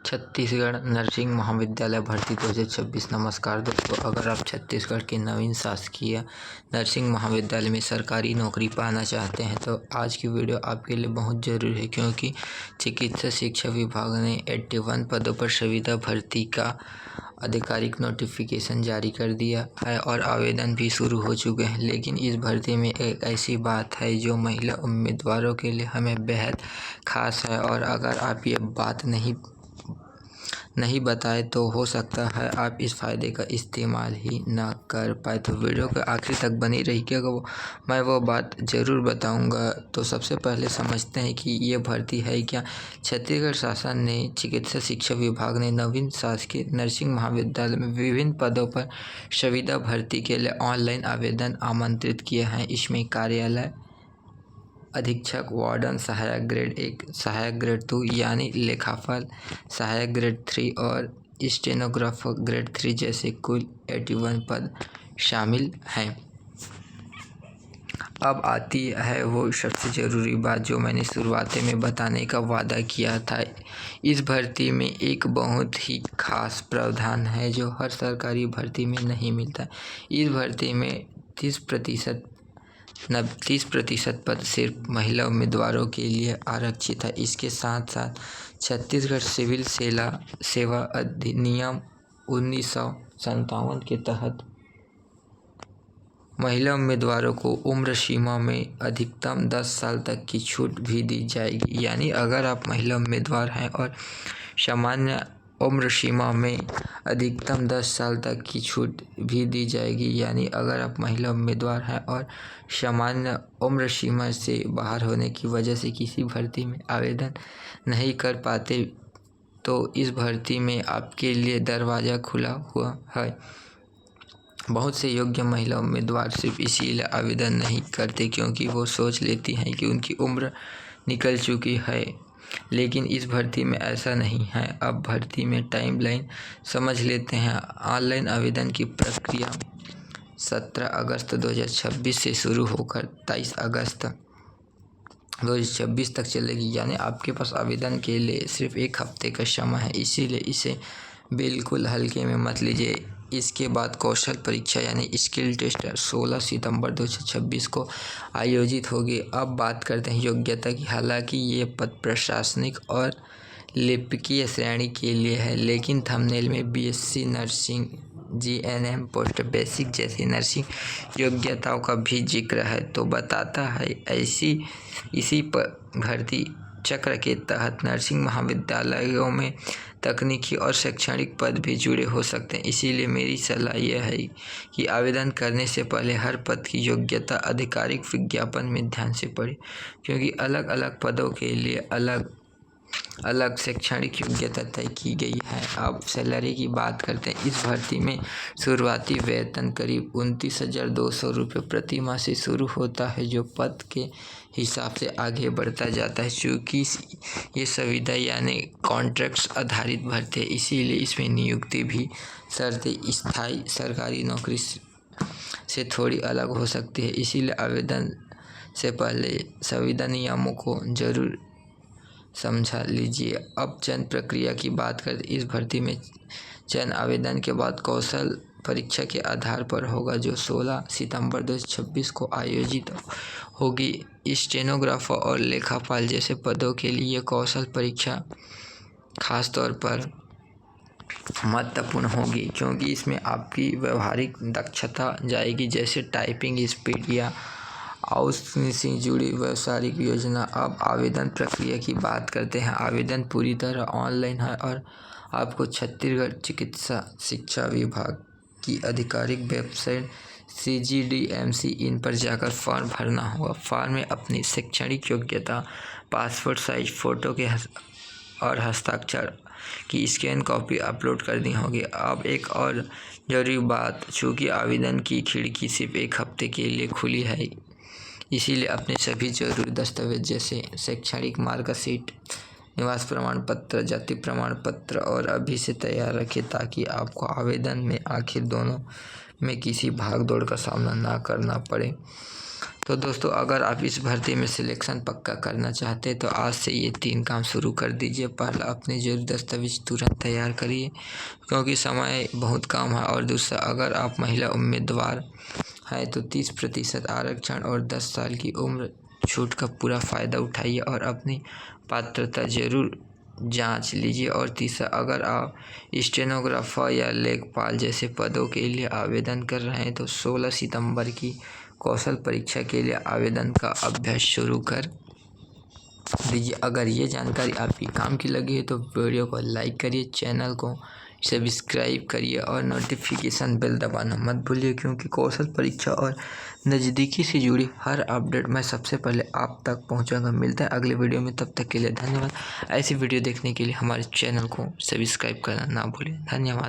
Chhattisgarh nursing महाविद्यालय भर्ती 2026। नमस्कार दोस्तों, अगर आप छत्तीसगढ़ के नवीन शासकीय नर्सिंग महाविद्यालय में सरकारी नौकरी पाना चाहते हैं तो आज की वीडियो आपके लिए बहुत ज़रूरी है, क्योंकि चिकित्सा शिक्षा विभाग ने 81 पदों पर संविदा भर्ती का आधिकारिक नोटिफिकेशन जारी कर दिया है और आवेदन भी शुरू हो चुके हैं। लेकिन इस भर्ती में एक ऐसी बात है जो महिला उम्मीदवारों के लिए हमें बेहद खास है, और अगर आप ये बात नहीं बताए तो हो सकता है आप इस फ़ायदे का इस्तेमाल ही ना कर पाए। तो वीडियो के आखिर तक बनी रहिएगा, मैं वो बात ज़रूर बताऊंगा। तो सबसे पहले समझते हैं कि ये भर्ती है क्या। छत्तीसगढ़ शासन ने चिकित्सा शिक्षा विभाग ने नवीन शासकीय नर्सिंग महाविद्यालय में विभिन्न पदों पर संविदा भर्ती के लिए ऑनलाइन आवेदन आमंत्रित किए हैं। इसमें कार्यालय अधीक्षक, वार्डन सहायक ग्रेड 1, सहायक ग्रेड 2 यानी लेखापाल सहायक ग्रेड 3 और स्टेनोग्राफर ग्रेड 3 जैसे कुल 81 पद शामिल हैं। अब आती है वो सबसे ज़रूरी बात जो मैंने शुरुआत में बताने का वादा किया था। इस भर्ती में एक बहुत ही खास प्रावधान है जो हर सरकारी भर्ती में नहीं मिलता। इस भर्ती में 30% पद सिर्फ महिला उम्मीदवारों के लिए आरक्षित है। इसके साथ साथ छत्तीसगढ़ सिविल सेवा अधिनियम 1957 के तहत महिला उम्मीदवारों को उम्र सीमा में अधिकतम 10 साल तक की छूट भी दी जाएगी। यानी अगर आप महिला उम्मीदवार हैं और सामान्य उम्र सीमा में अधिकतम 10 साल तक की छूट भी दी जाएगी। यानी अगर आप महिला उम्मीदवार हैं और सामान्य उम्र सीमा से बाहर होने की वजह से किसी भर्ती में आवेदन नहीं कर पाते तो इस भर्ती में आपके लिए दरवाज़ा खुला हुआ है। बहुत से योग्य महिला उम्मीदवार सिर्फ इसीलिए आवेदन नहीं करते क्योंकि वो सोच लेती हैं कि उनकी उम्र निकल चुकी है, लेकिन इस भर्ती में ऐसा नहीं है। अब भर्ती में टाइमलाइन समझ लेते हैं। ऑनलाइन आवेदन की प्रक्रिया 17 अगस्त 2026 से शुरू होकर 23 अगस्त 2026 तक चलेगी। यानी आपके पास आवेदन के लिए सिर्फ एक हफ्ते का समय है, इसीलिए इसे बिल्कुल हल्के में मत लीजिए। इसके बाद कौशल परीक्षा यानी स्किल टेस्ट 16 सितंबर 2026 को आयोजित होगी। अब बात करते हैं योग्यता की। हालांकि ये पद प्रशासनिक और लिपिकीय श्रेणी के लिए है, लेकिन थंबनेल में BSc nursing, GNM, post basic जैसी नर्सिंग योग्यताओं का भी जिक्र है। तो बताता है इसी भर्ती चक्र के तहत नर्सिंग महाविद्यालयों में तकनीकी और शैक्षणिक पद भी जुड़े हो सकते हैं। इसीलिए मेरी सलाह यह है कि आवेदन करने से पहले हर पद की योग्यता आधिकारिक विज्ञापन में ध्यान से पढ़ें, क्योंकि अलग अलग पदों के लिए अलग अलग शैक्षणिक योग्यता तय की गई है। अब सैलरी की बात करते हैं। इस भर्ती में शुरुआती वेतन करीब 29,200 रुपये प्रति माह से शुरू होता है, जो पद के हिसाब से आगे बढ़ता जाता है। चूँकि ये संविदा यानी कॉन्ट्रैक्ट्स आधारित भर्ती है, इसीलिए इसमें नियुक्ति भी शर्तें स्थायी सरकारी नौकरी से थोड़ी अलग हो सकती है। इसीलिए आवेदन से पहले संविदा नियमों को जरूर समझा लीजिए। अब चयन प्रक्रिया की बात करें। इस भर्ती में चयन आवेदन के बाद कौशल परीक्षा के आधार पर होगा, जो 16 सितंबर 2026 को आयोजित होगी। स्टेनोग्राफर और लेखापाल जैसे पदों के लिए कौशल परीक्षा खास तौर पर महत्वपूर्ण होगी, क्योंकि इसमें आपकी व्यवहारिक दक्षता जाएगी, जैसे टाइपिंग स्पीड या से जुड़ी व्यावसायिक योजना। अब आवेदन प्रक्रिया की बात करते हैं। आवेदन पूरी तरह ऑनलाइन है और आपको छत्तीसगढ़ चिकित्सा शिक्षा विभाग की आधिकारिक वेबसाइट CGDMC इन पर जाकर फॉर्म भरना होगा। फॉर्म में अपनी शैक्षणिक योग्यता, पासपोर्ट साइज फ़ोटो के और हस्ताक्षर की स्कैन कॉपी अपलोड करनी होगी। अब एक और ज़रूरी बात, चूँकि आवेदन की खिड़की सिर्फ एक हफ्ते के लिए खुली है, इसीलिए अपने सभी जरूरी दस्तावेज जैसे शैक्षणिक मार्कशीट, निवास प्रमाण पत्र, जाति प्रमाण पत्र और अभी से तैयार रखें, ताकि आपको आवेदन में आखिर दोनों में किसी भाग दौड़ का सामना ना करना पड़े। तो दोस्तों, अगर आप इस भर्ती में सिलेक्शन पक्का करना चाहते हैं तो आज से ये 3 काम शुरू कर दीजिए। पहला, अपने जरूरी दस्तावेज तुरंत तैयार करिए क्योंकि समय बहुत कम है। और दूसरा, अगर आप महिला उम्मीदवार हैं तो 30% आरक्षण और 10 साल की उम्र छूट का पूरा फ़ायदा उठाइए और अपनी पात्रता जरूर जांच लीजिए। और तीसरा, अगर आप स्टेनोग्राफर या लेखपाल जैसे पदों के लिए आवेदन कर रहे हैं तो 16 सितंबर की कौशल परीक्षा के लिए आवेदन का अभ्यास शुरू कर दीजिए। अगर ये जानकारी आपकी काम की लगी है तो वीडियो को लाइक करिए, चैनल को सब्सक्राइब करिए और नोटिफिकेशन बेल दबाना मत भूलिए क्योंकि कौशल परीक्षा और नज़दीकी से जुड़ी हर अपडेट मैं सबसे पहले आप तक पहुंचाऊंगा। मिलता है अगले वीडियो में, तब तक के लिए धन्यवाद। ऐसी वीडियो देखने के लिए हमारे चैनल को सब्सक्राइब करना ना भूलें। धन्यवाद।